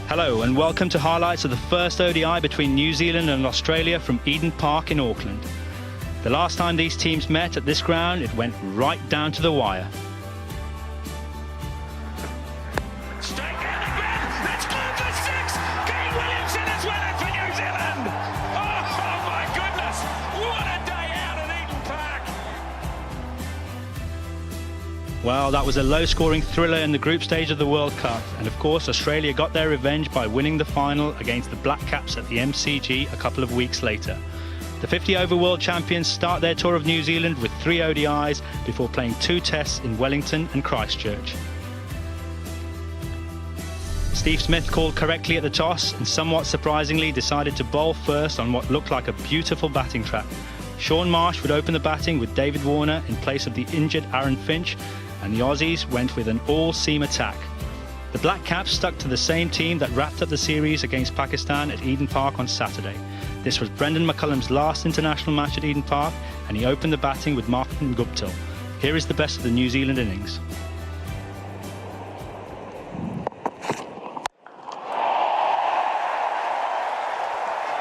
Hello and welcome to highlights of the first ODI between New Zealand and Australia from Eden Park in Auckland. The last time these teams met at this ground, it went right down to the wire. Well, that was a low-scoring thriller in the group stage of the World Cup, and of course Australia got their revenge by winning the final against the Black Caps at the MCG a couple of weeks later. The 50-over world champions start their tour of New Zealand with 3 ODIs before playing 2 tests in Wellington and Christchurch. Steve Smith called correctly at the toss and somewhat surprisingly decided to bowl first on what looked like a beautiful batting track. Shaun Marsh would open the batting with David Warner in place of the injured Aaron Finch, and the Aussies went with an all-seam attack. The Black Caps stuck to the same team that wrapped up the series against Pakistan at Eden Park on Saturday. This was Brendon McCullum's last international match at Eden Park, and he opened the batting with Martin Guptill. Here is the best of the New Zealand innings.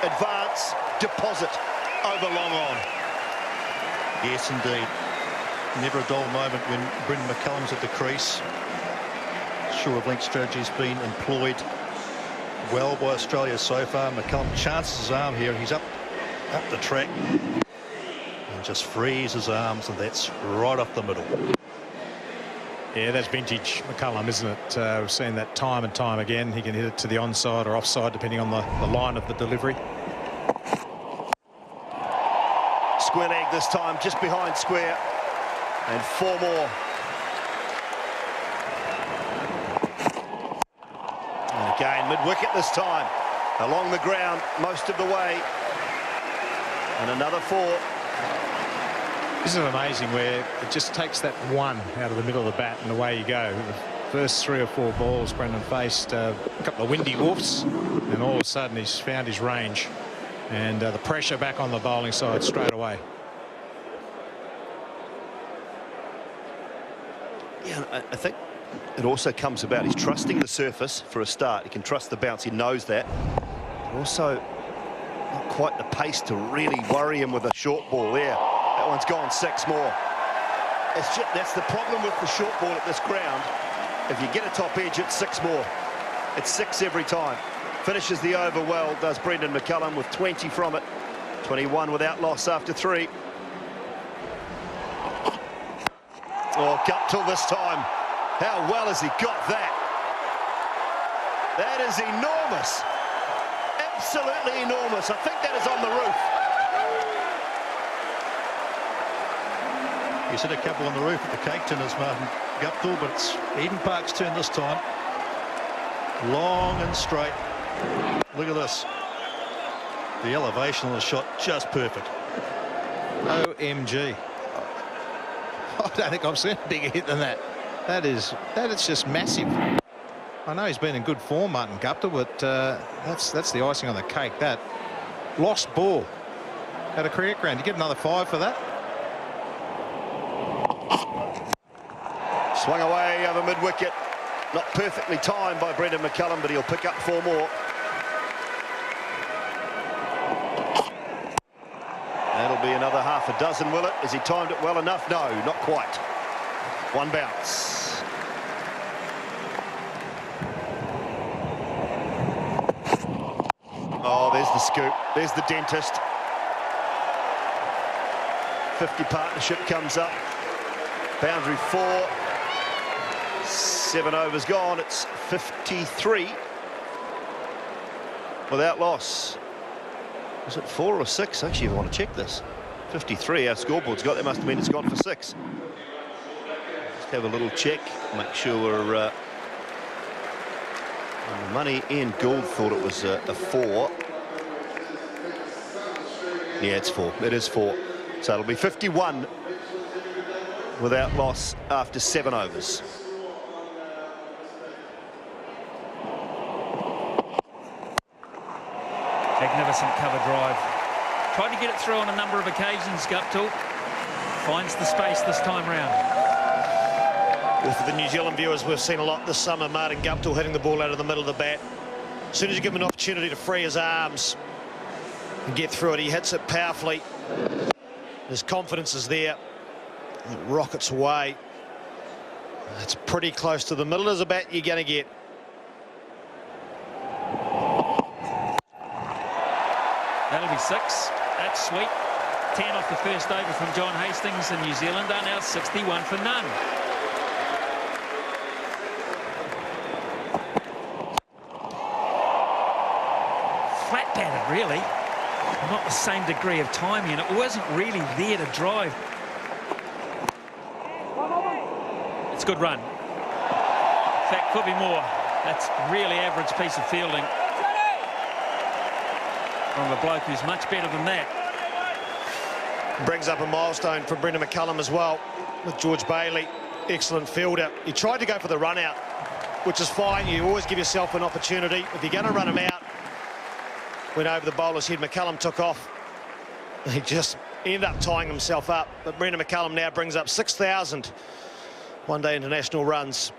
Advance, deposit, over long on. Yes, indeed. Never a dull moment when Brendon McCullum's at the crease. Short length strategy has been employed well by Australia so far. McCullum chances his arm here. He's up the track and just frees his arms, and that's right up the middle. Yeah, that's vintage McCullum, isn't it? We've seen that time and time again. He can hit it to the onside or offside depending on the line of the delivery. Square leg this time, just behind square. And 4 more. And again, mid-wicket this time. Along the ground most of the way. And another 4. Isn't it amazing where it just takes that one out of the middle of the bat and away you go. The first 3 or 4 balls, Brendon faced a couple of windy woofs, and all of a sudden he's found his range. And the pressure back on the bowling side straight away. Yeah, I think it also comes about he's trusting the surface for a start. He can trust the bounce, he knows that. But also not quite the pace to really worry him with a short ball there. That one's gone 6 more. That's the problem with the short ball at this ground. If you get a top edge, it's 6 more. It's 6 every time. Finishes the over well, does Brendon McCullum with 20 from it. 21 without loss after 3. Oh, Guptill this time. How well has he got that? That is enormous. Absolutely enormous. I think that is on the roof. He's hit a couple on the roof at the Cake Tin as Martin Guptill, but it's Eden Park's turn this time. Long and straight. Look at this. The elevation of the shot, just perfect. OMG. I don't think I've seen a bigger hit than that. That is just massive. I know he's been in good form, Martin Guptill, but that's the icing on the cake. That lost ball at a cricket ground. You get another 5 for that. Swung away over mid-wicket. Not perfectly timed by Brendon McCullum, but he'll pick up 4 more. That'll be another half a dozen, will it? Has he timed it well enough? No, not quite. 1 bounce. Oh, there's the scoop. There's the dentist. 50 partnership comes up. Boundary 4. 7 overs gone. It's 53 without loss. Was it 4 or 6? Actually, I want to check this. 53, our scoreboard's got. That must mean it's gone for 6. Just have a little check, make sure we're on the money. Ian Gould thought it was a 4. Yeah, it's 4. It is 4. So it'll be 51 without loss after 7 overs. Magnificent cover drive. Tried to get it through on a number of occasions, Guptill. Finds the space this time round. Well, for the New Zealand viewers, we've seen a lot this summer. Martin Guptill hitting the ball out of the middle of the bat. As soon as you give him an opportunity to free his arms and get through it, he hits it powerfully. His confidence is there. It rockets away. It's pretty close to the middle as a bat you're going to get. That'll be 6. That's sweet. 10 off the first over from John Hastings, and New Zealand are now 61 for none. Flat batted, really. Not the same degree of timing, and it wasn't really there to drive. It's a good run. In fact, could be more. That's really average piece of fielding from a bloke who's much better than that. Brings up a milestone for Brendan McCullum as well, with George Bailey. Excellent fielder. He tried to go for the run out, which is fine. You always give yourself an opportunity. If you're going to run him out, went over the bowler's head. McCullum took off. He just ended up tying himself up. But Brendan McCullum now brings up 6,000 one-day international runs.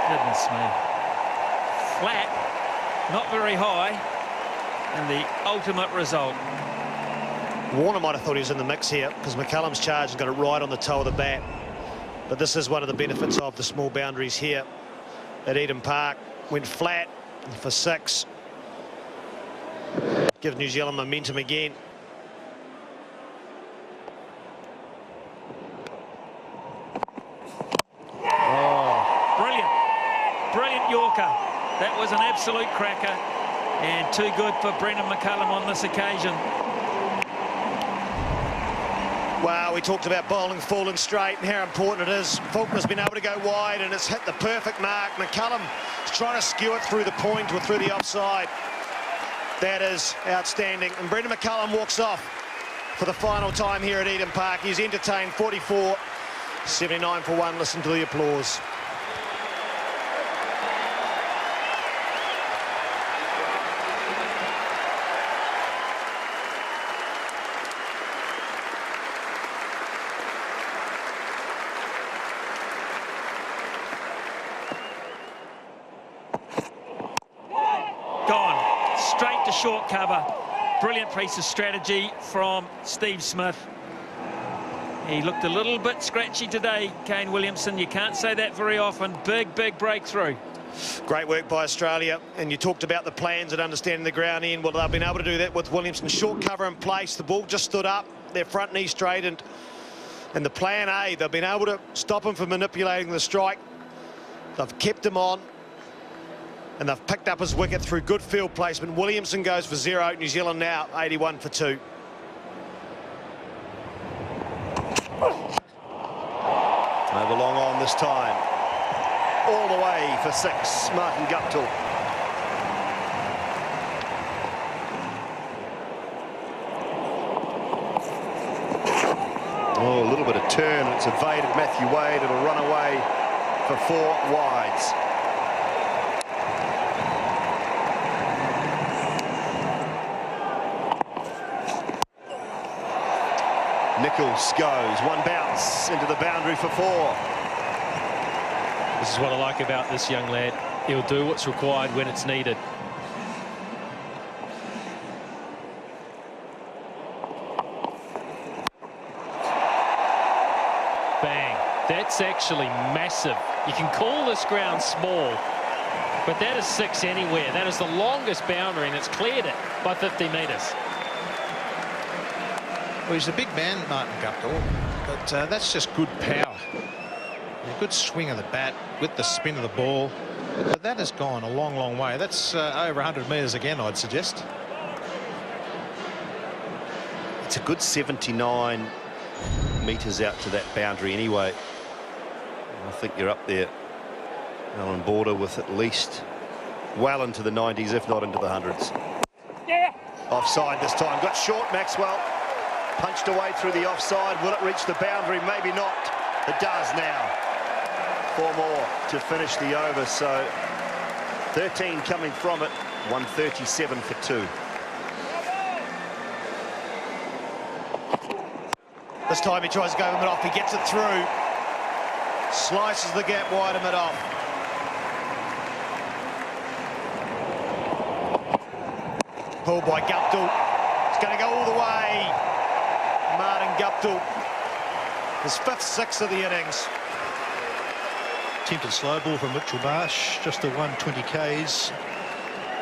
Goodness me. Flat, not very high, and the ultimate result. Warner might have thought he was in the mix here, because McCullum's charge and got it right on the toe of the bat. But this is one of the benefits of the small boundaries here at Eden Park. Went flat for 6. Give New Zealand momentum again. Brilliant Yorker. That was an absolute cracker, and too good for Brendan McCullum on this occasion. Wow, we talked about bowling full and straight and how important it is. Faulkner's been able to go wide, and it's hit the perfect mark. McCullum is trying to skew it through the point or through the offside. That is outstanding. And Brendan McCullum walks off for the final time here at Eden Park. He's entertained 44, 79 for 1. Listen to the applause. Gone straight to short cover. Brilliant piece of strategy from Steve Smith. He looked a little bit scratchy today, Kane Williamson. You can't say that very often. Big breakthrough. Great work by Australia. And you talked about the plans and understanding the ground in. Well, they've been able to do that with Williamson. Short cover in place. The ball just stood up. Their front knee straightened. And the plan A, they've been able to stop him from manipulating the strike. They've kept him on. And they've picked up his wicket through good field placement. Williamson goes for 0. New Zealand now 81 for 2. Over long on this time. All the way for 6, Martin Guptill. Oh, a little bit of turn. It's evaded Matthew Wade. It'll run away for 4 wides. Nichols goes, 1 bounce into the boundary for 4. This is what I like about this young lad. He'll do what's required when it's needed. Bang. That's actually massive. You can call this ground small, but that is 6 anywhere. That is the longest boundary, and it's cleared it by 50 metres. Well, he's a big man, Martin Guptill, but that's just good power. A good swing of the bat with the spin of the ball. But that has gone a long way. That's over 100 metres again, I'd suggest. It's a good 79 metres out to that boundary anyway. I think you're up there, Alan Border, with at least well into the 90s, if not into the 100s. Yeah. Offside this time. Got short, Maxwell. Punched away through the offside. Will it reach the boundary? Maybe not. It does now. 4 more to finish the over. So 13 coming from it. 137 for 2. This time he tries to go him off. He gets it through. Slices the gap wide and mid-off. Pulled by Guptill. It's going to go all the way. Martin Guptill. His 5th six of the innings. Attempted slow ball from Mitchell Marsh, just the 120 Ks.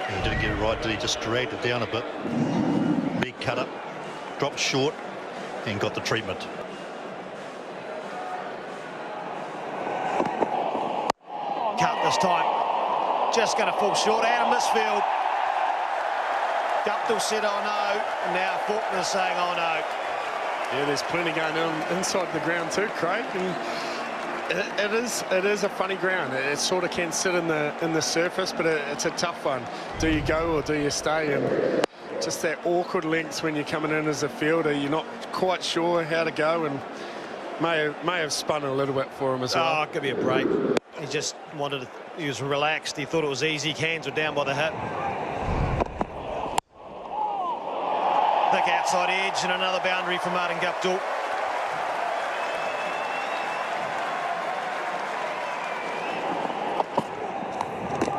He didn't get it right, did he? Just dragged it down a bit. Big cut up, dropped short, and got the treatment. Cut this time. Just going to fall short out of misfield. Guptill said, oh no, and now Faulkner saying, oh no. Yeah, there's plenty going on inside the ground too, Craig. And it is a funny ground. It sort of can sit in the surface, but it's a tough one. Do you go or do you stay? And just that awkward length when you're coming in as a fielder, you're not quite sure how to go, and may have spun a little bit for him as well. Oh, give me a break. He just wanted to, he was relaxed. He thought it was easy. Hands were down by the hip. Thick outside edge and another boundary for Martin Guptill.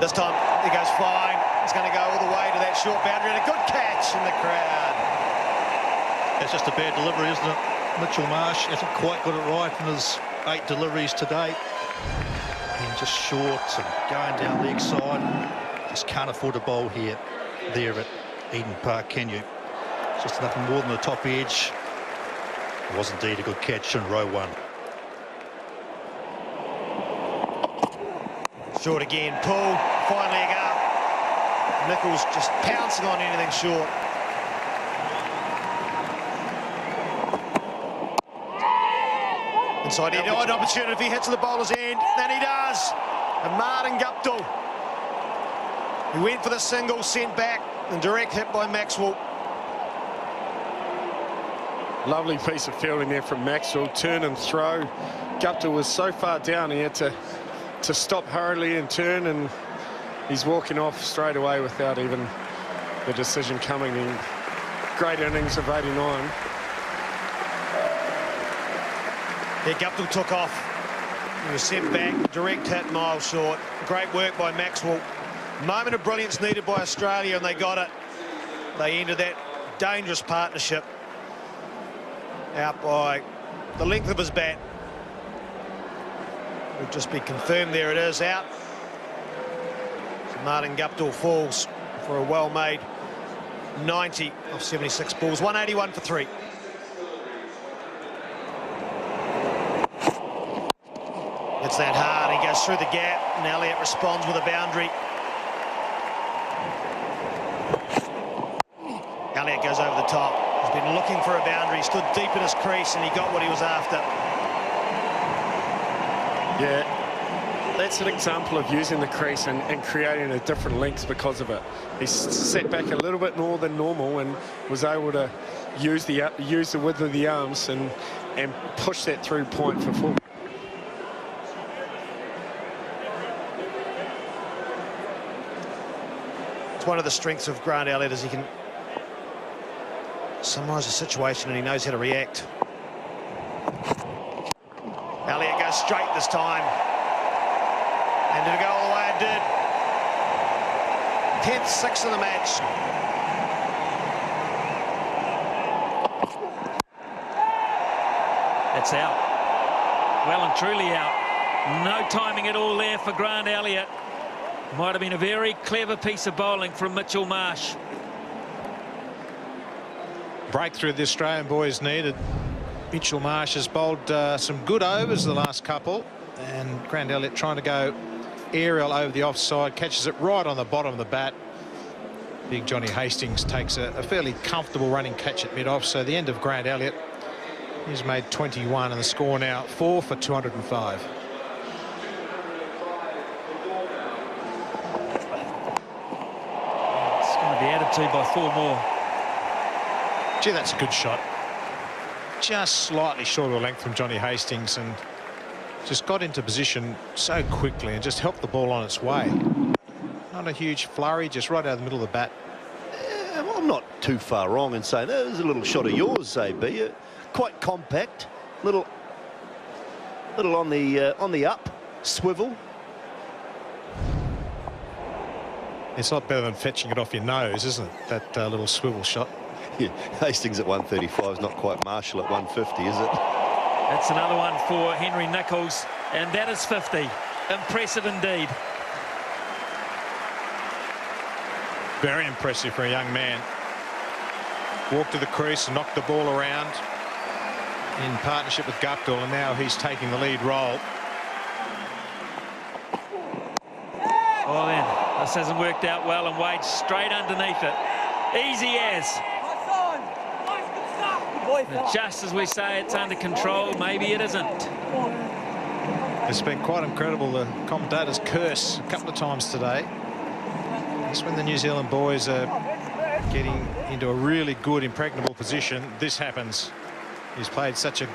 This time he goes flying. He's going to go all the way to that short boundary, and a good catch in the crowd. That's just a bad delivery, isn't it? Mitchell Marsh hasn't quite got it right in his 8 deliveries to date. And just short and going down leg side. Just can't afford a bowl here, there at Eden Park, can you? Just nothing more than the top edge. It was indeed a good catch in row 1. Short again, pull, fine leg up. Nichols just pouncing on anything short. Inside end, an opportunity if he hits the bowler's end, then he does. And Martin Guptill, he went for the single, sent back, and direct hit by Maxwell. Lovely piece of fielding there from Maxwell. Turn and throw. Guptill was so far down, he had to stop hurriedly and turn, and he's walking off straight away without even the decision coming in. Great innings of 89. Yeah, Guptill took off. He was sent back, direct hit, miles short. Great work by Maxwell. Moment of brilliance needed by Australia, and they got it. They ended that dangerous partnership out by the length of his bat. Will just be confirmed. There it is, out. So Martin Guptill falls for a well-made 90 of 76 balls. 181 for 3. It's that hard. He goes through the gap, and Elliott responds with a boundary. Elliott goes over the top. He's been looking for a boundary. He stood deep in his crease, and he got what he was after. Yeah, that's an example of using the crease and creating a different length because of it. He sat back a little bit more than normal and was able to use the width of the arms and push that through point for full. It's one of the strengths of Grant Elliott, is he can summarise a situation and he knows how to react. Elliott goes straight this time. And did it go all the way? It did. 10th six of the match. It's out. Well and truly out. No timing at all there for Grant Elliott. Might have been a very clever piece of bowling from Mitchell Marsh. Breakthrough the Australian boys needed. Mitchell Marsh has bowled some good overs the last couple, and Grant Elliott trying to go aerial over the offside, catches it right on the bottom of the bat. Big Johnny Hastings takes a fairly comfortable running catch at mid-off. So the end of Grant Elliott, he's made 21, and the score now 4 for 205. It's going to be added to by 4 more. Gee, that's a good shot. Just slightly short of length from Johnny Hastings, and just got into position so quickly and just helped the ball on its way. Not a huge flurry, just right out of the middle of the bat. I'm not too far wrong in saying that was a little shot of yours, AB. Quite compact, little little on the up, swivel. It's a lot better than fetching it off your nose, isn't it? That little swivel shot. Yeah, Hastings at 135 is not quite Marshall at 150, is it? That's another one for Henry Nicholls, and that is 50. Impressive indeed. Very impressive for a young man. Walked to the crease, knocked the ball around in partnership with Guptill, and now he's taking the lead role. Oh, then, this hasn't worked out well, and Wade straight underneath it. Easy as. But just as we say it's under control, maybe it isn't. It's been quite incredible. The commentators curse a couple of times today. Just when the New Zealand boys are getting into a really good, impregnable position, this happens. He's played such a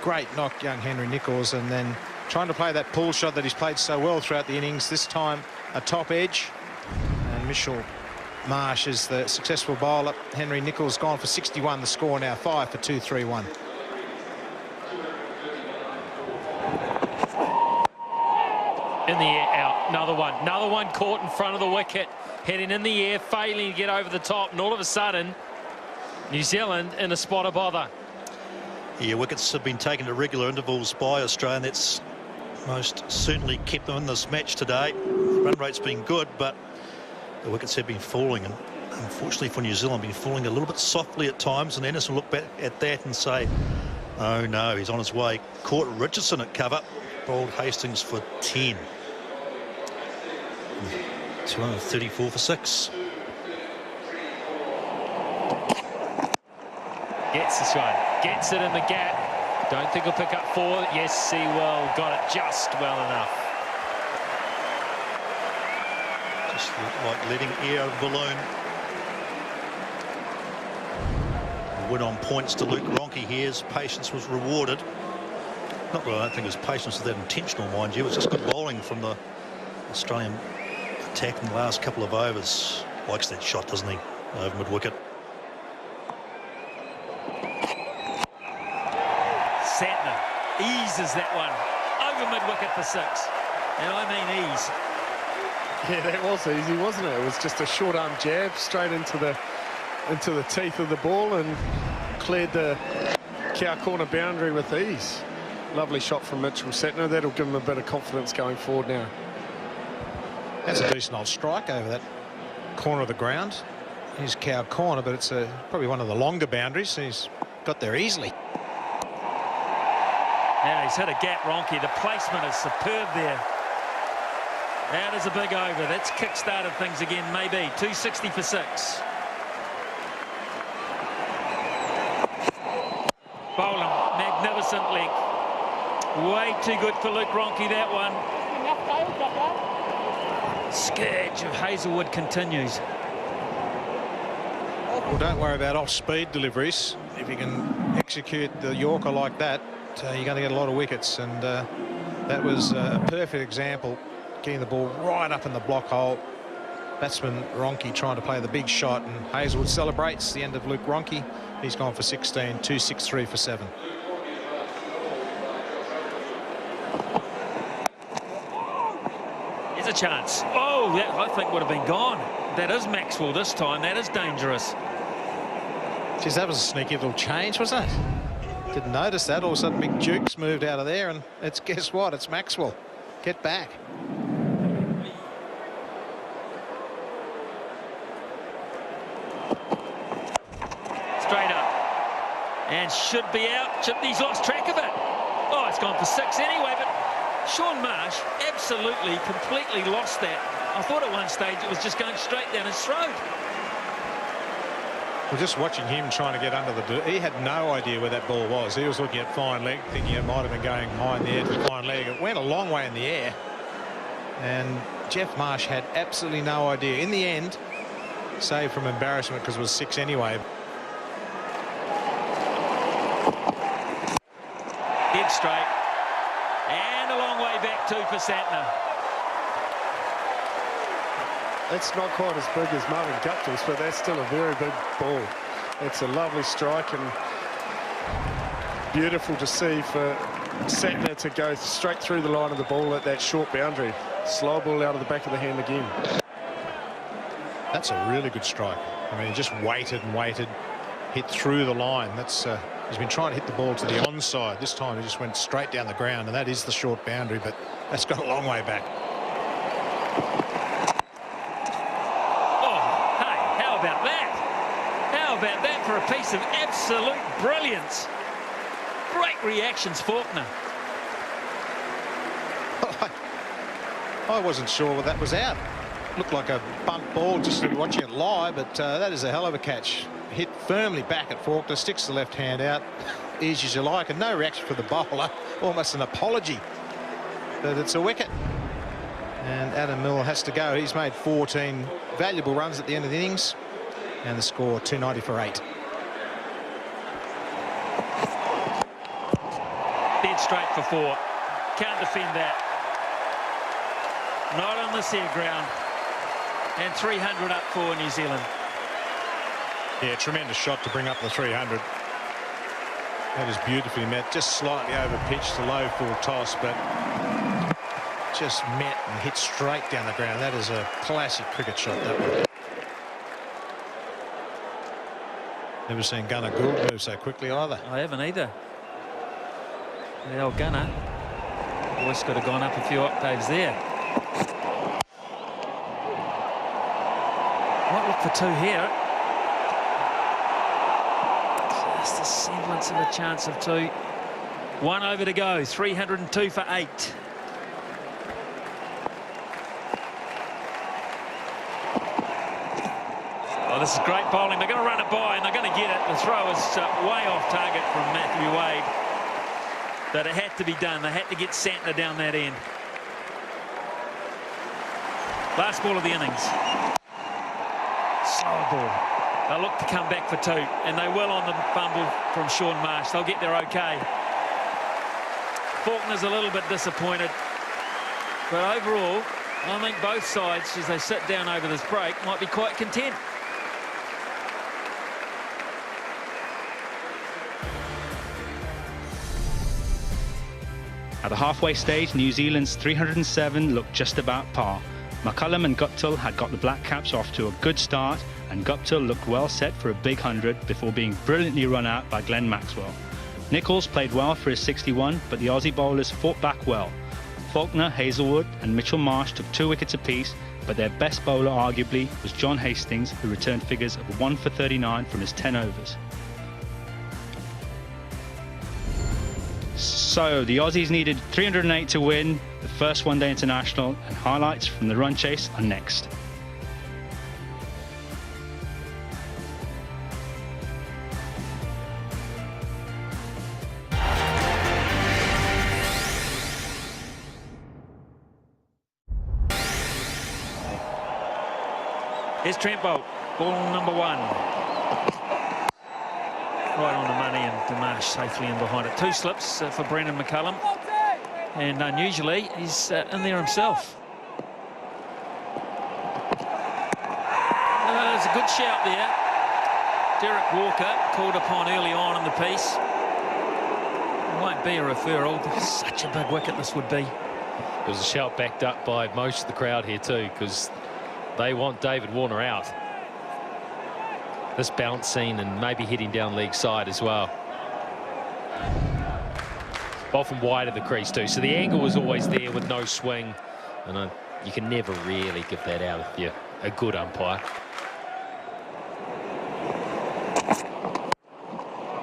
great knock, young Henry Nicholls, and then trying to play that pull shot that he's played so well throughout the innings. This time a top edge, and Mitchell Marsh is the successful bowler. Henry Nicholls gone for 61. The score now 5 for 2-3-1. In the air, out. Another one caught in front of the wicket, heading in the air, failing to get over the top, and all of a sudden New Zealand in a spot of bother. Yeah, wickets have been taken at regular intervals by Australia, and that's most certainly kept them in this match today. Run rate's been good, but the wickets have been falling, and unfortunately for New Zealand, been falling a little bit softly at times. And Ennis will look back at that and say, oh no, he's on his way. Caught Richardson at cover, bowled Hastings for 10. 234 for 6. Gets this one, gets it in the gap. Don't think he'll pick up 4. Yes, he will. Got it just well enough. Just like letting air out of a balloon. A win on points to Luke Ronchi here. His patience was rewarded. Not really, I don't think his patience was that intentional, mind you. It was just good bowling from the Australian attack in the last couple of overs. Likes that shot, doesn't he? Over mid-wicket. Santner eases that one over mid-wicket for 6. And I mean ease. Yeah, that was easy, wasn't it? It was just a short arm jab straight into the teeth of the ball and cleared the cow corner boundary with ease. Lovely shot from Mitchell Santner. That'll give him a bit of confidence going forward now. That's a decent old strike over that corner of the ground. He's cow corner, but it's probably one of the longer boundaries, so he's got there easily. Now he's hit a gap, Ronchi. The placement is superb there. That is a big over. That's kick-started things again, maybe. 260 for 6. Bowling, magnificent length. Way too good for Luke Ronchi, that one. Scourge of Hazelwood continues. Well, don't worry about off-speed deliveries. If you can execute the Yorker like that, you're going to get a lot of wickets, and that was a perfect example, getting the ball right up in the block hole. Batsman Ronchi trying to play the big shot, and Hazelwood celebrates the end of Luke Ronchi. He's gone for 16, 263 for 7. Here's a chance. Oh, that I think would have been gone. That is Maxwell this time. That is dangerous. Geez, that was a sneaky little change, wasn't it? Didn't notice that. All of a sudden, Big Dukes moved out of there, and it's, guess what? It's Maxwell. Get back. Straight up. And should be out. He's lost track of it. Oh, it's gone for 6 anyway, but Shaun Marsh absolutely, completely lost that. I thought at one stage it was just going straight down his throat. Well, just watching him trying to get under the... He had no idea where that ball was. He was looking at fine leg, thinking it might have been going high in the air to fine leg. It went a long way in the air. And Geoff Marsh had absolutely no idea. In the end, saved from embarrassment because it was 6 anyway. Dead straight. And a long way back too for Santner. It's not quite as big as Marvin Guptill's, but that's still a very big ball. It's a lovely strike and beautiful to see for Santner to go straight through the line of the ball at that short boundary. Slow ball out of the back of the hand again. That's a really good strike. I mean, he just waited and waited, hit through the line. That's he's been trying to hit the ball to the onside. This time he just went straight down the ground, and that is the short boundary, but that's got a long way back. Oh, hey, how about that? How about that for a piece of absolute brilliance? Great reactions, Faulkner. I wasn't sure that was out. Looked like a bumped ball just watching it live, but that is a hell of a catch. Hit firmly back at Faulkner, sticks the left hand out, easy as you like, and no reaction for the bowler. Almost an apology, but it's a wicket. And Adam Milne has to go. He's made 14 valuable runs at the end of the innings, and the score 290 for 8. Dead straight for 4. Can't defend that. Not on this air ground. And 300 up for New Zealand. Yeah, tremendous shot to bring up the 300. That is beautifully met, just slightly over pitch to low full toss, but just met and hit straight down the ground. That is a classic cricket shot, that one. Never seen Gunnar Gould move so quickly either. I haven't either. The old Gunner. Voice could have gone up a few octaves there. Might look for 2 here. Just a semblance of a chance of 2. 1 over to go. 302 for 8. Oh, this is great bowling. They're going to run it by and they're going to get it. The throw is way off target from Matthew Wade. But it had to be done. They had to get Santner down that end. Last ball of the innings. Slow ball. They'll look to come back for 2, and they will on the fumble from Shaun Marsh. They'll get there okay. Faulkner's a little bit disappointed. But overall, I think both sides, as they sit down over this break, might be quite content. At the halfway stage, New Zealand's 307 looked just about par. McCullum and Guptill had got the Black Caps off to a good start, and Guptill looked well set for a big 100 before being brilliantly run out by Glenn Maxwell. Nicholls played well for his 61, but the Aussie bowlers fought back well. Faulkner, Hazelwood and Mitchell Marsh took 2 wickets apiece, but their best bowler arguably was John Hastings, who returned figures of 1 for 39 from his 10 overs. So the Aussies needed 308 to win the first one-day international, and highlights from the run chase are next. Here's Trent Boult, ball number 1. Right on the money, and Dimash safely in behind it. 2 slips for Brendan McCullum, and unusually he's in there himself. There's a good shout there. Derek Walker called upon early on in the piece. It won't be a referral. Such a big wicket this would be. It was a shout backed up by most of the crowd here too, because they want David Warner out. This bounce scene and maybe hitting down leg side as well. Often wide of the crease too, so the angle was always there with no swing, and you can never really give that out if you're a good umpire.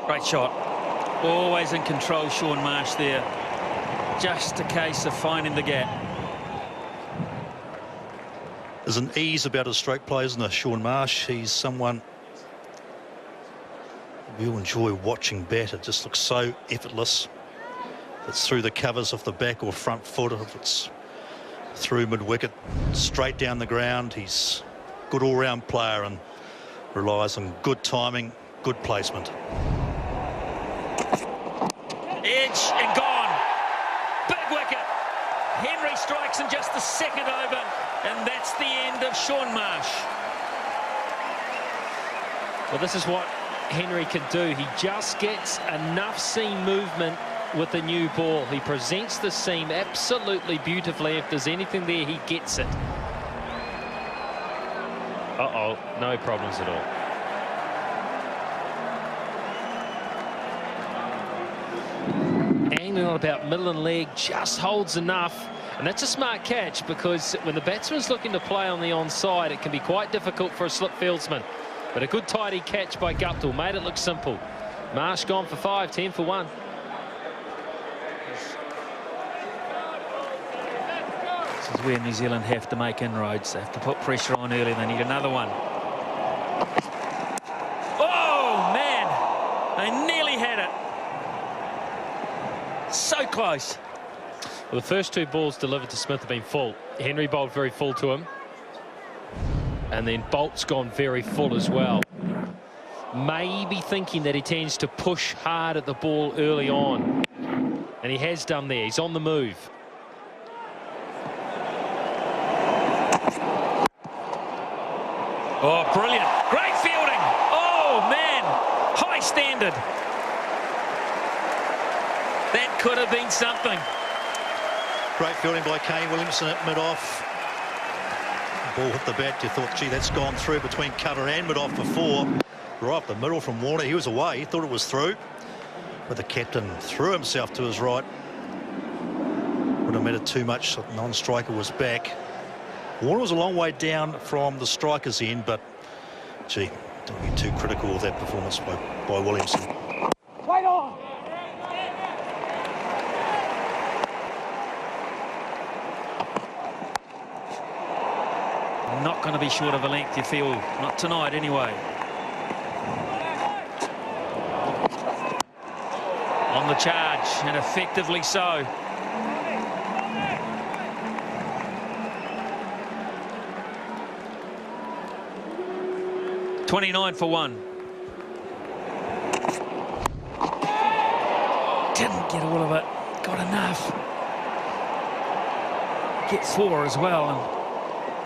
Great shot. Always in control, Shaun Marsh there. Just a case of finding the gap. There's an ease about his stroke play, isn't there, Shaun Marsh? He's someone we'll enjoy watching bat. It just looks so effortless. If it's through the covers off the back or front foot, if it's through mid-wicket, straight down the ground. He's a good all-round player and relies on good timing, good placement. Edge and gone. Big wicket. Henry strikes in just the second over, and that's the end of Shaun Marsh. Well, this is what Henry can do. He just gets enough seam movement with the new ball. He presents the seam absolutely beautifully. If there's anything there, he gets it. Uh-oh, no problems at all. Angling on about middle and leg, just holds enough. And that's a smart catch, because when the batsman's looking to play on the onside, it can be quite difficult for a slip fieldsman. But a good tidy catch by Guptill made it look simple. Marsh gone for 5, 10 for 1. This is where New Zealand have to make inroads. They have to put pressure on early. They need another one. Oh, man! They nearly had it. So close. Well, the first 2 balls delivered to Smith have been full. Henry bowled very full to him. And then Bolt's gone very full as well. Maybe thinking that he tends to push hard at the ball early on. And he has done there. He's on the move. Oh, brilliant. Great fielding. Oh, man. High standard. That could have been something. Great fielding by Kane Williamson at mid-off. Ball hit the bat. You thought, gee, that's gone through between cover and mid-off for 4. Right up the middle from Warner. He was away. He thought it was through. But the captain threw himself to his right. Wouldn't have mattered too much. The non-striker was back. Warner was a long way down from the striker's end, but, gee, don't be too critical of that performance by Williamson. Wait on. Not going to be short of a length, you feel. Not tonight, anyway. On the charge, and effectively so. $29 for 1. Didn't get all of it. Got enough. Get 4 as well. And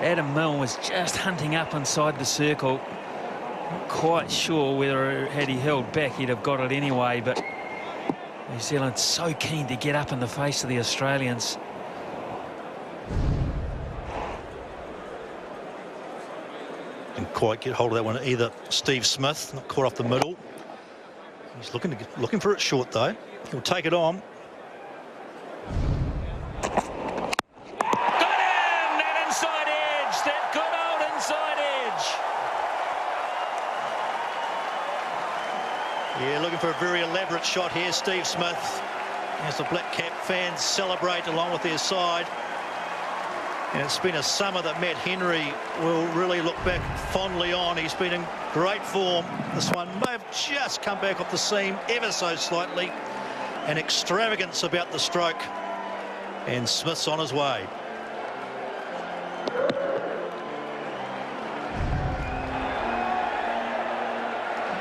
Adam Milne was just hunting up inside the circle. Not quite sure whether had he held back he'd have got it anyway, but New Zealand's so keen to get up in the face of the Australians. Didn't quite get hold of that one either. Steve Smith, not caught off the middle. He's looking for it short though. He'll take it on. Yeah, looking for a very elaborate shot here, Steve Smith. As the Black Cap fans celebrate along with their side. And it's been a summer that Matt Henry will really look back fondly on. He's been in great form. This one may have just come back off the seam ever so slightly. An extravagance about the stroke. And Smith's on his way.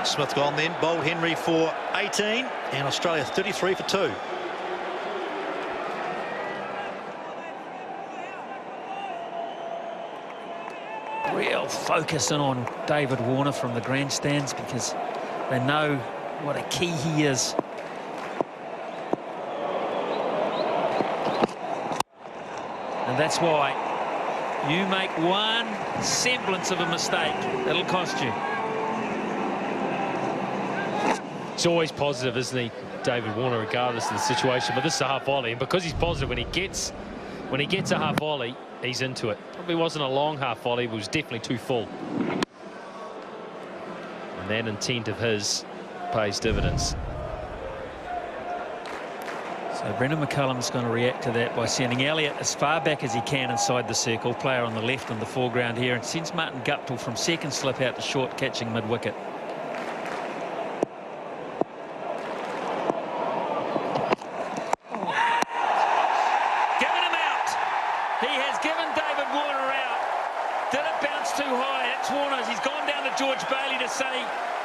Smith gone then, bowled Henry for 18, and Australia 33 for 2. Real focusing on David Warner from the grandstands, because they know what a key he is. And that's why you make one semblance of a mistake, it'll cost you. He's always positive, isn't he, David Warner, regardless of the situation. But this is a half volley, and because he's positive when he gets a half volley, he's into it. Probably wasn't a long half volley, but it was definitely too full. And that intent of his pays dividends. So Brendan McCullum's going to react to that by sending Elliott as far back as he can inside the circle. Player on the left in the foreground here, and sends Martin Guptill from second slip out to short, catching mid-wicket.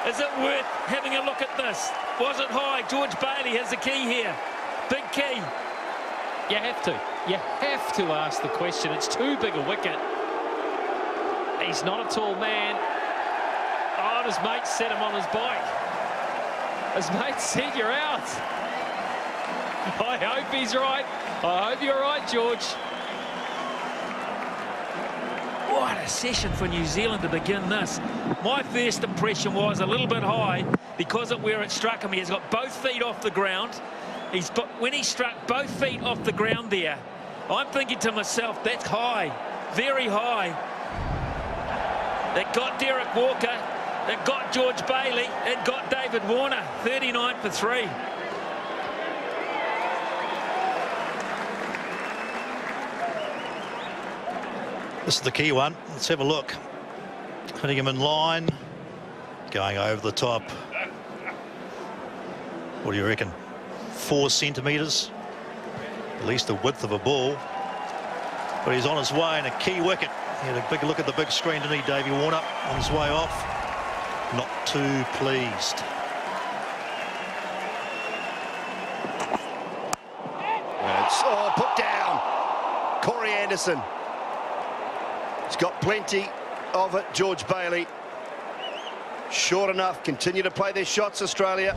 Is it worth having a look at this? Was it high? George Bailey has the key here. Big key. You have to. You have to ask the question. It's too big a wicket. He's not a tall man. Oh, his mate set him on his bike. His mate said, you're out. I hope he's right. I hope you're right, George. What a session for New Zealand to begin this. My first impression was a little bit high because of where it struck him. He's got both feet off the ground. When he struck both feet off the ground there, I'm thinking to myself, that's high, very high. It got Derek Walker, it got George Bailey, it got David Warner, 39 for 3. This is the key one. Let's have a look. Hitting him in line, going over the top. What do you reckon? 4 centimetres, at least the width of a ball. But he's on his way, and a key wicket. He had a big look at the big screen, didn't he, Davey Warner? On his way off. Not too pleased. Oh, put down. Corey Anderson. He's got plenty of it, George Bailey. Short enough. Continue to play their shots, Australia.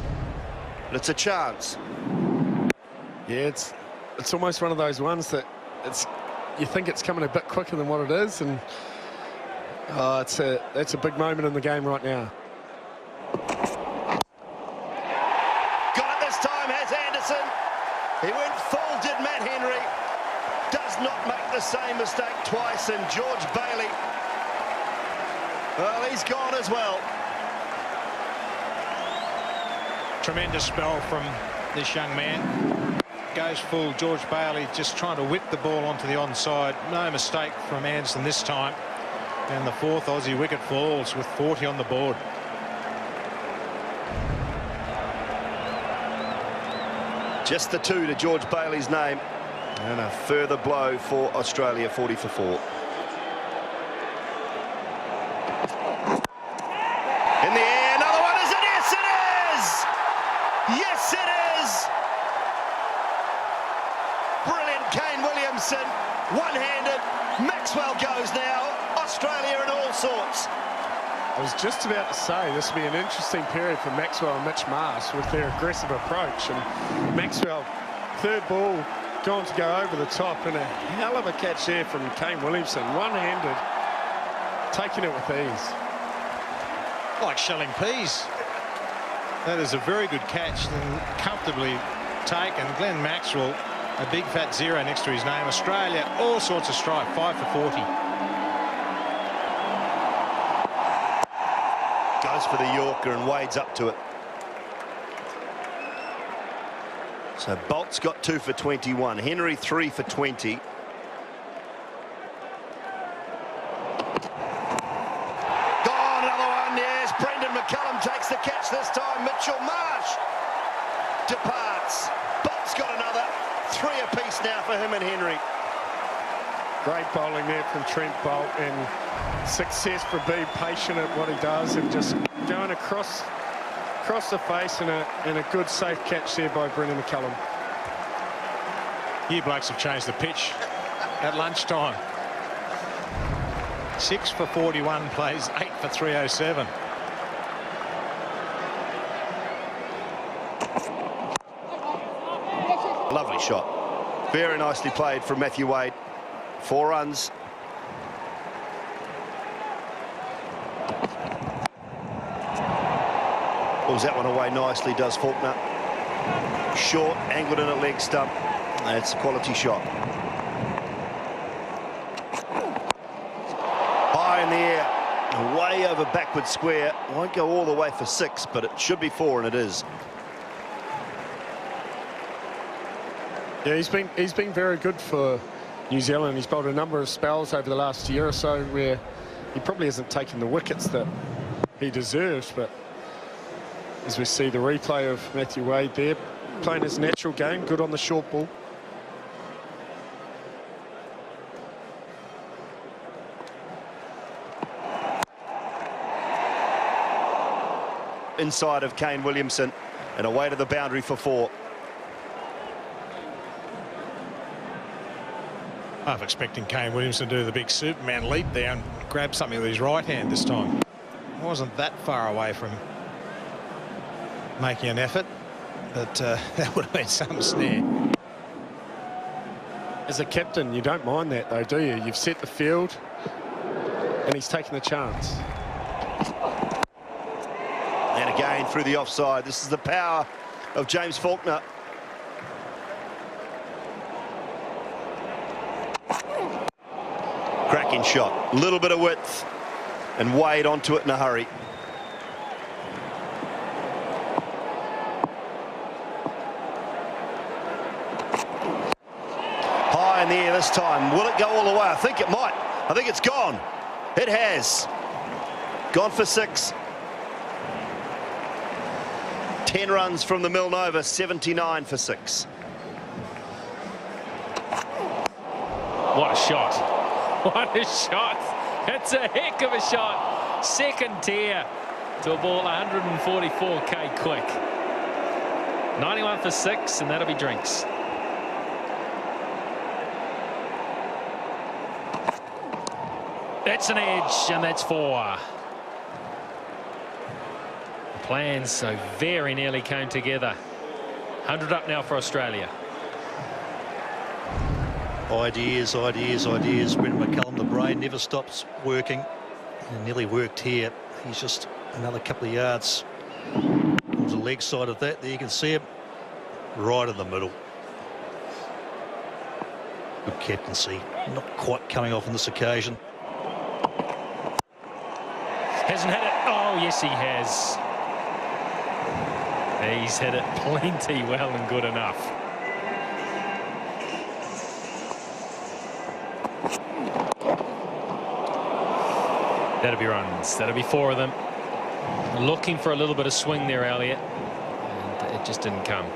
But it's a chance. Yeah, it's almost one of those ones that you think it's coming a bit quicker than what it is, and that's a big moment in the game right now. Got it this time, has Anderson. He went full, did Matt Henry. Does not make the same mistake twice, and George Bailey, well, he's gone as well. Tremendous spell from this young man. Goes full. George Bailey just trying to whip the ball onto the onside. No mistake from Anderson this time. And the 4th Aussie wicket falls with 40 on the board. Just the 2 to George Bailey's name. And a further blow for Australia, 40 for 4. In the air, another one, is it? Yes, it is! Yes, it is! Brilliant, Kane Williamson, one-handed. Maxwell goes now. Australia in all sorts. I was just about to say this will be an interesting period for Maxwell and Mitch Marsh with their aggressive approach. And Maxwell, 3rd ball, gone to go over the top, and a hell of a catch there from Kane Williamson, one-handed, taking it with ease. Like shelling peas. That is a very good catch and comfortably taken. Glenn Maxwell, a big fat 0 next to his name. Australia, all sorts of strike, 5 for 40. Goes for the Yorker and wades up to it. So Bolt's got 2 for 21. Henry 3 for 20. Gone, another one, yes. Brendan McCullum takes the catch this time. Mitchell Marsh departs. Bolt's got another. 3 apiece now for him and Henry. Great bowling there from Trent Bolt, and success for being patient at what he does and just going across the face, and a good safe catch there by Brendan McCullum. You blokes have changed the pitch at lunchtime. 6 for 41 plays, 8 for 307. Lovely shot. Very nicely played from Matthew Wade. 4 runs. Pulls that one away nicely, does Faulkner. Short, angled in at leg stump. That's a quality shot. High in the air, way over backward square. Won't go all the way for 6, but it should be 4, and it is. Yeah, he's been very good for New Zealand. He's bowled a number of spells over the last year or so where he probably hasn't taken the wickets that he deserves, but as we see the replay of Matthew Wade there, playing his natural game, good on the short ball. Inside of Kane Williamson and away to the boundary for 4. I'm expecting Kane Williamson to do the big Superman leap there and grab something with his right hand this time. Wasn't that far away from making an effort. but that would have been some snare. As a captain, you don't mind that, though, do you? You've set the field, and he's taken the chance. And again through the offside. This is the power of James Faulkner. Cracking shot. Little bit of width. And Wade onto it in a hurry. High in the air this time. Will it go all the way? I think it might. I think it's gone. It has. Gone for 6. 10 runs from the Milnova, 79 for 6. What a shot. What a shot. It's a heck of a shot. Second tier to a ball 144k quick. 91 for 6, and that'll be drinks. That's an edge, and that's 4. The plans so very nearly came together. 100 up now for Australia. Ideas, ideas, ideas. Brendan McCullum, the brain never stops working. And nearly worked here. He's just another couple of yards towards the leg side of that. There you can see him right in the middle. Good captaincy. Not quite coming off on this occasion. Hasn't hit it. Oh, yes, he has. He's hit it plenty well and good enough. That'll be runs. That'll be 4 of them. Looking for a little bit of swing there, Elliott. And it just didn't come.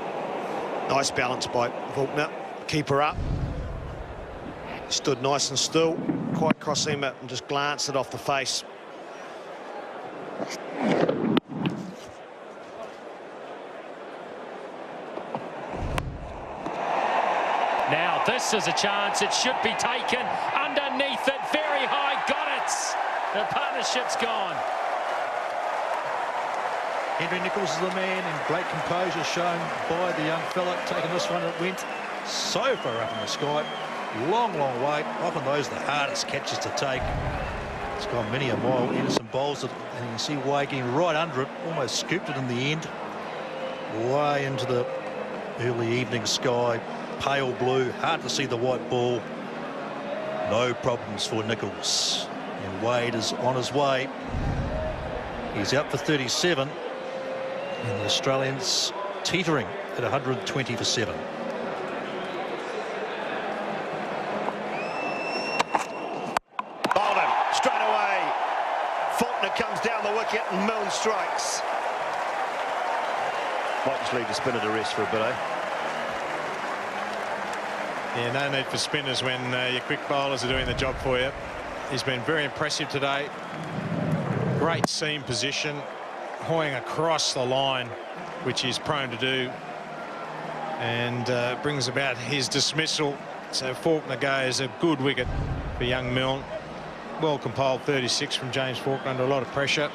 Nice balance by Faulkner. Keeper up. Stood nice and still. Quite cross-seam it and just glanced it off the face. Now this is a chance. It should be taken. Underneath it. Very high. Got it. The partnership's gone. Henry Nicholls is the man, and great composure shown by the young fella. Taking this one, it went so far up in the sky. Long, long way. Often those are the hardest catches to take. It's gone many a mile. Anderson bowls it, and you can see Wade getting right under it. Almost scooped it in the end. Way into the early evening sky. Pale blue. Hard to see the white ball. No problems for Nicholls. And Wade is on his way. He's out for 37. And the Australians teetering at 120 for 7. Bowled him straight away. Faulkner comes down the wicket and Milne strikes. Might just leave the spinner to rest for a bit, eh? Yeah, no need for spinners when your quick bowlers are doing the job for you. He's been very impressive today. Great seam position, hoying across the line, which he's prone to do, and brings about his dismissal. So Faulkner goes a good wicket for young Milne. Well compiled 36 from James Faulkner under a lot of pressure.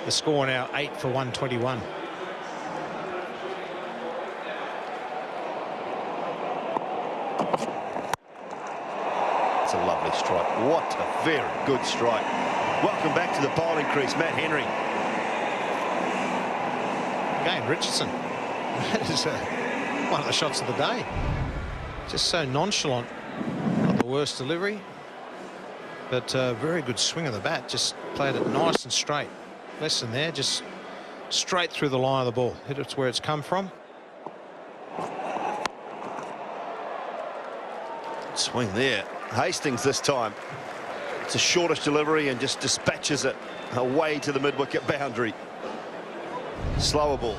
The score now 8 for 121. It's a lovely strike. What a very good strike. Welcome back to the bowling crease, Matt Henry. Again, Richardson. That is one of the shots of the day. Just so nonchalant. Not the worst delivery, but very good swing of the bat. Just played it nice and straight. Less than there, just straight through the line of the ball. Hit it where it's come from. Swing there. Hastings this time. It's a shortish delivery and just dispatches it away to the mid-wicket boundary. Slower ball.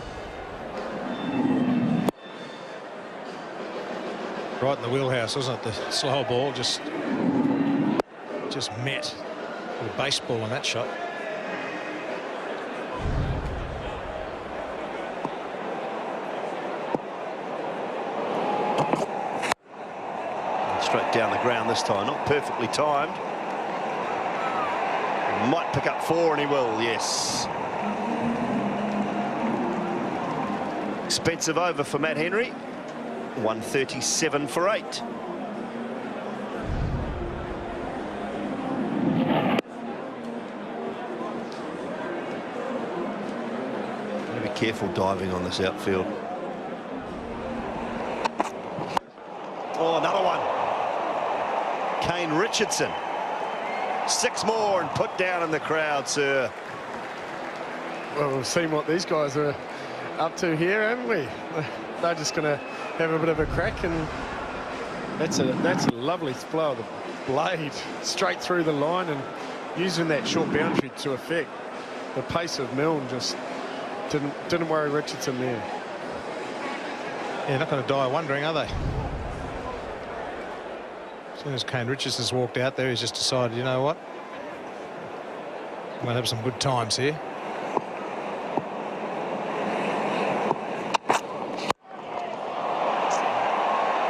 Right in the wheelhouse, wasn't it? The slower ball just met with a baseball on that shot. Straight down the ground this time, not perfectly timed. Might pick up 4, and he will, yes. Expensive over for Matt Henry. 137 for 8. Be careful diving on this outfield. Oh, another one. Kane Richardson. 6 more and put down in the crowd, sir. Well, we've seen what these guys are up to here, haven't we? They're just going to have a bit of a crack, and that's a lovely flow of the blade straight through the line, and using that short boundary to effect. The pace of Milne just didn't worry Richardson there. Yeah, not going to die wondering, are they? As soon as Kane Richardson's walked out there, he's just decided, you know what? I'm going to have some good times here.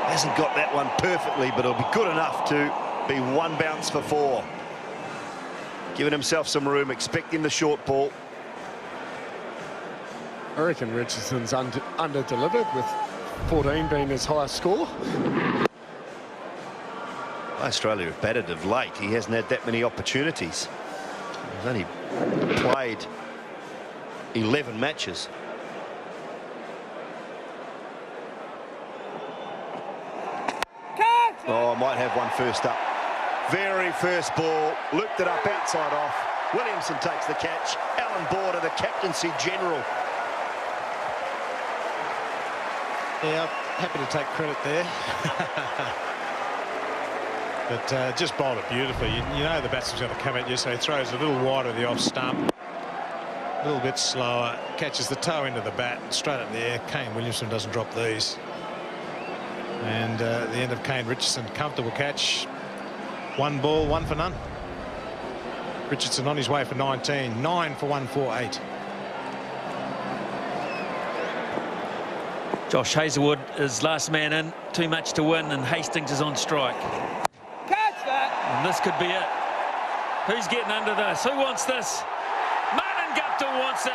Hasn't got that one perfectly, but it'll be good enough to be 1 bounce for 4. Giving himself some room, expecting the short ball. I reckon Richardson's under-delivered, with 14 being his highest score. Australia have batted of late. He hasn't had that many opportunities. He's only played 11 matches. Oh, might have one first up. Very first ball, looped it up outside off. Williamson takes the catch. Alan Border, the captaincy general. Yeah, happy to take credit there. But just bowled it beautifully. You know the batsman's going to come at you, so he throws a little wide of the off stump. A little bit slower, catches the toe into the bat, straight up the air. Kane Williamson doesn't drop these. And the end of Kane Richardson, comfortable catch. 1 ball, 1 for none. Richardson on his way for 19. 9 for 148. Josh Hazlewood is last man in. Too much to win, and Hastings is on strike. Catch that! And this could be it. Who's getting under this? Who wants this? Martin Guptill wants it.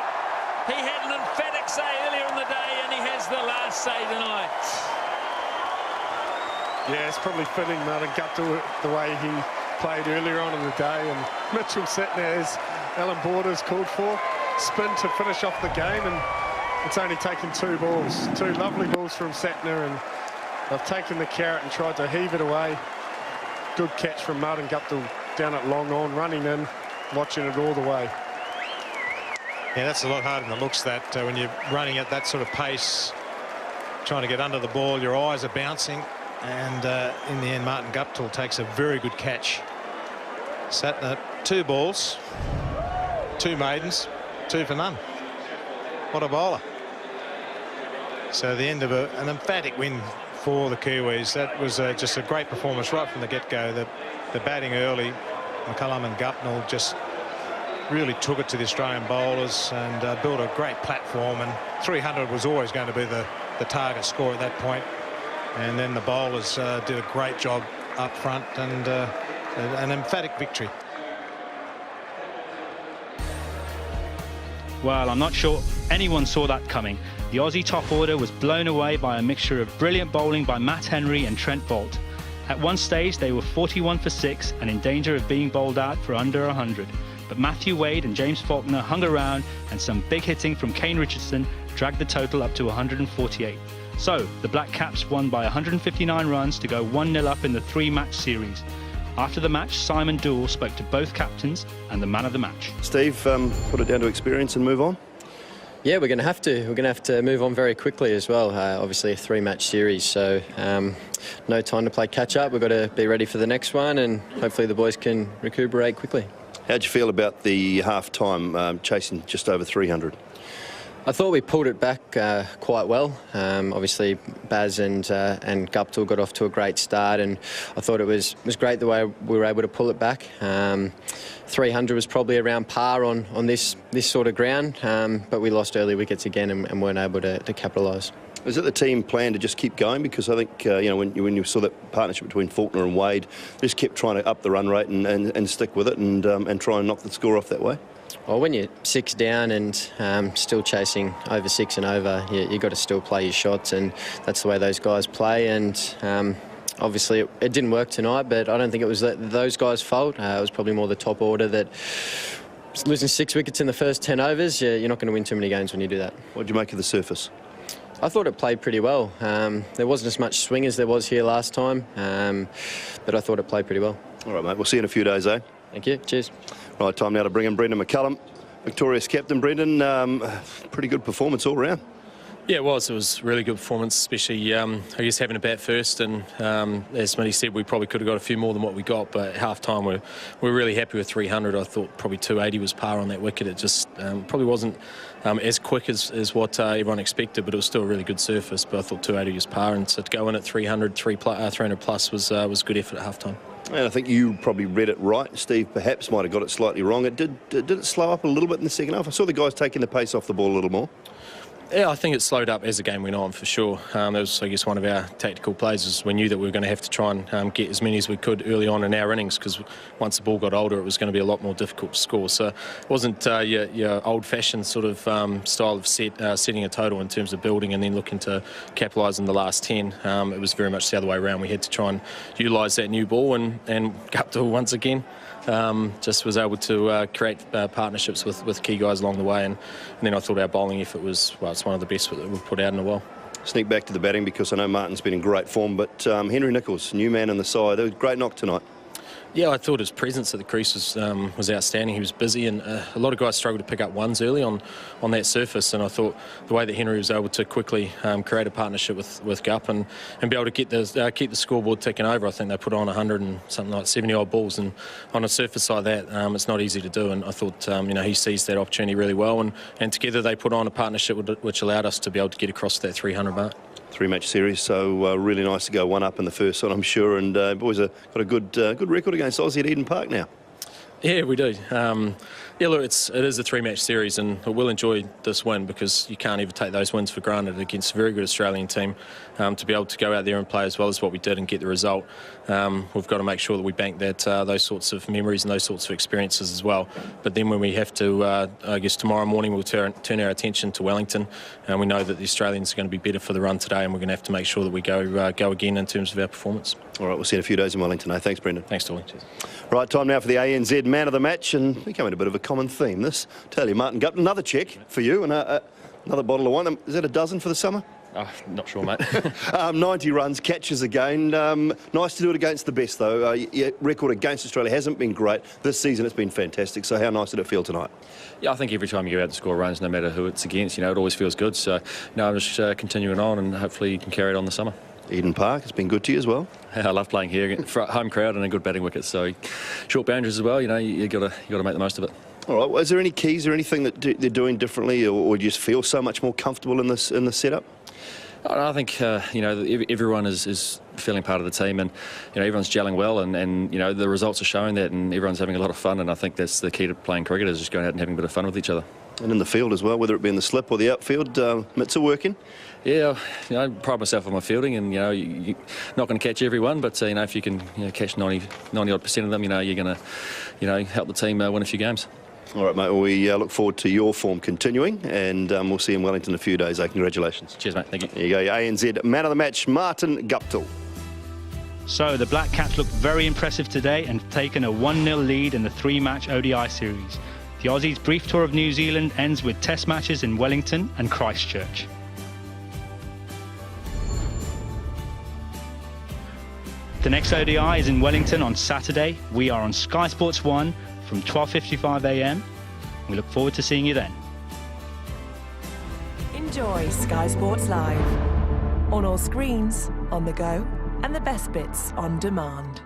He had an emphatic say earlier in the day, and he has the last say tonight. Yeah, it's probably fitting, Martin Guptill, the way he played earlier on in the day. And Mitchell Santner, as Alan Border's called for, spin to finish off the game, and it's only taken 2 balls. 2 lovely balls from Santner, and they've taken the carrot and tried to heave it away. Good catch from Martin Guptill down at long on, running in, watching it all the way. Yeah, that's a lot harder than it looks, that when you're running at that sort of pace, trying to get under the ball, your eyes are bouncing. And in the end, Martin Guptill takes a very good catch. Santner, 2 balls, 2 maidens, 2 for none. What a bowler. So the end of an emphatic win for the Kiwis. That was just a great performance right from the get-go. The batting early, McCullum and Guptill just really took it to the Australian bowlers and built a great platform. And 300 was always going to be the target score at that point. And then the bowlers did a great job up front, and an emphatic victory. Well, I'm not sure anyone saw that coming. The Aussie top order was blown away by a mixture of brilliant bowling by Matt Henry and Trent Boult. At one stage, they were 41 for 6 and in danger of being bowled out for under 100. But Matthew Wade and James Faulkner hung around, and some big hitting from Kane Richardson dragged the total up to 148. So, the Black Caps won by 159 runs to go 1-0 up in the 3-match series. After the match, Simon Doull spoke to both captains and the man of the match. Steve, put it down to experience and move on? Yeah, we're going to have to. We're going to have to move on very quickly as well. Obviously a 3-match series, so no time to play catch-up. We've got to be ready for the next one, and hopefully the boys can recuperate quickly. How'd you feel about the half-time chasing just over 300? I thought we pulled it back quite well. Obviously, Baz and Guptill got off to a great start, and I thought it was great the way we were able to pull it back. 300 was probably around par on this sort of ground, but we lost early wickets again and weren't able to capitalise. Is it the team plan to just keep going? Because I think when you saw that partnership between Faulkner and Wade, just kept trying to up the run rate and stick with it and try and knock the score off that way. Well, when you're 6 down and still chasing over 6 and over, you got to still play your shots, and that's the way those guys play. And obviously it didn't work tonight, but I don't think it was those guys' fault. It was probably more the top order that losing 6 wickets in the first 10 overs. You're not going to win too many games when you do that. What did you make of the surface? I thought it played pretty well. There wasn't as much swing as there was here last time, but I thought it played pretty well. All right, mate. We'll see you in a few days, eh? Thank you. Cheers. Right, time now to bring in Brendan McCullum, Victorious captain. Brendan, pretty good performance all round. Yeah, it was. It was a really good performance, especially, I guess, having a bat first. And as Smitty said, we probably could have got a few more than what we got. But at half-time, we're really happy with 300. I thought probably 280 was par on that wicket. It just probably wasn't as quick as what everyone expected, but it was still a really good surface. But I thought 280 was par. And so to go in at 300 plus was good effort at half-time. And I think you probably read it right. Steve perhaps might have got it slightly wrong. Did it slow up a little bit in the second half? I saw the guys taking the pace off the ball a little more. Yeah, I think it slowed up as the game went on, for sure. That was, I guess, one of our tactical plays. Is we knew that we were going to have to try and get as many as we could early on in our innings, because once the ball got older, it was going to be a lot more difficult to score. So it wasn't your old-fashioned sort of style of setting a total in terms of building and then looking to capitalise in the last 10. It was very much the other way around. We had to try and utilise that new ball, and Guptill once again just was able to create partnerships with key guys along the way, and then I thought our bowling effort was, well, it's one of the best that we've put out in a while. Sneak back to the batting, because I know Martin's been in great form, but Henry Nicholls, new man on the side, it was a great knock tonight. Yeah, I thought his presence at the crease was outstanding. He was busy, and a lot of guys struggled to pick up ones early on that surface, and I thought the way that Henry was able to quickly create a partnership with Gup and be able to keep the scoreboard ticking over. I think they put on 100 and something like 70 odd balls, and on a surface like that, it's not easy to do, and I thought he seized that opportunity really well, and together they put on a partnership which allowed us to be able to get across that 300 mark. 3-match series, so really nice to go one up in the first one, I'm sure, and boys have got a good record against Aussie at Eden Park now. Yeah, we do. Yeah, look, it is a 3-match series, and we'll enjoy this win, because you can't ever take those wins for granted against a very good Australian team. To be able to go out there and play as well as what we did and get the result, we've got to make sure that we bank those sorts of memories and those sorts of experiences as well. But then when we have to, I guess tomorrow morning we'll turn our attention to Wellington, and we know that the Australians are going to be better for the run today, and we're going to have to make sure that we go again in terms of our performance. All right, we'll see you in a few days in Wellington. Thanks, Brendan. Thanks, Dolly. Cheers. Right, time now for the ANZ Man of the Match, and becoming a bit of a common theme. This, tell you, Martin Guptill, another check for you, and another bottle of wine. Is that a dozen for the summer? Not sure, mate. 90 runs, catches again. Nice to do it against the best, though. Your record against Australia hasn't been great. This season it's been fantastic. So how nice did it feel tonight? Yeah, I think every time you go out to score runs, no matter who it's against, it always feels good. So, I'm just continuing on, and hopefully you can carry it on the summer. Eden Park has been good to you as well. I love playing here, home crowd and a good batting wicket. So short boundaries as well. You got to make the most of it. All right. Well, is there any keys or anything that they're doing differently, or do you just feel so much more comfortable in this setup? I think everyone is feeling part of the team, and everyone's gelling well, and the results are showing that, and everyone's having a lot of fun. And I think that's the key to playing cricket, is just going out and having a bit of fun with each other. And in the field as well, whether it be in the slip or the outfield, mitts are working. Yeah, I pride myself on my fielding, and you're not going to catch everyone, but if you can catch 90-odd% of them, you're going to help the team win a few games. All right, mate. Well, we look forward to your form continuing, and we'll see you in Wellington in a few days. Congratulations. Cheers, mate. Thank you. There you go, ANZ Man of the Match, Martin Guptill. So the Black Caps looked very impressive today and taken a 1-0 lead in the 3-match ODI series. The Aussies' brief tour of New Zealand ends with test matches in Wellington and Christchurch. The next ODI is in Wellington on Saturday. We are on Sky Sports 1 from 12:55 a.m. We look forward to seeing you then. Enjoy Sky Sports Live on all screens, on the go, and the best bits on demand.